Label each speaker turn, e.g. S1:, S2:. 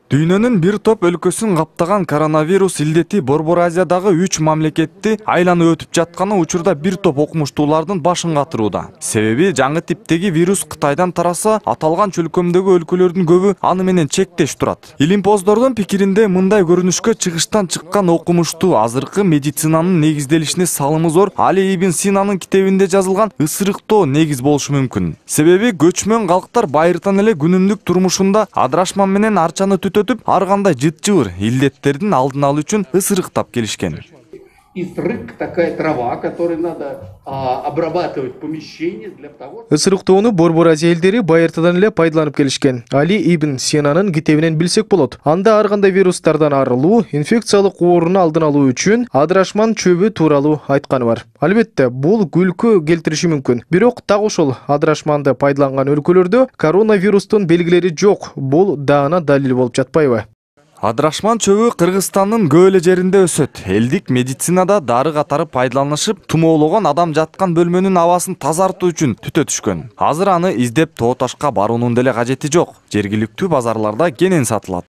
S1: Дүйнөнүн бир топ өлкөсүн каптаган коронавирус илдети Борбор Азиядагы 3 мамлекетти айланып өтүп жатканы учурда бир топ окумуштуулардын башын катырууда. Себеби жаңы типтеги вирус Кытайдан тараса, аталган чөлкөмдөгү өлкөлөрдүн көбү аны менен чектеш турат. Илимпоздордун пикиринде мындай көрүнүшкө чыгыштан чыккан окумуштуу азыркы медицинанын негизделишине салымы зор Али Ибн Синанын китебинде жазылган ысырыктоо негиз болушу мүмкүн. Себеби көчмөн калктар байыртан эле күнүмдүк турмушунда адырашман менен арчаны ар кандай жыт-жыбыр илдеттердин алдын алуу үчүн ысырыктап келишкен.
S2: Такая трава, которой надо обрабатывать помещение для того.
S3: Ысырыктоону Борбор Азия элдери байыртадан эле пайдаланып келишкен. Али Ибн Синанын китебинен билсек болот. Анда ар кандай вирустардан арылуу, инфекциялык ооруну алдын алуу үчүн адырашман чөбү тууралуу айтканы бар. Албетте, бул күлкү келтириши мүмкүн. Бирок так ошол адырашманды пайдаланган өлкөлөрдө коронавирустун белгилери жок. Бул даана далил болуп жатпайбы?
S1: Адырашман чөбү Кыргызстандын көп эле жеринде өсөт. Элдик медицинада дары катары пайдаланышып, тумоологон адам жаткан бөлмөнүн абасын тазартуу үчүн түтө түшкөн. Азыр аны издеп Тоо Ташка баруунун деле кажети жок. Жергиликтүү базарларда кенен сатылат.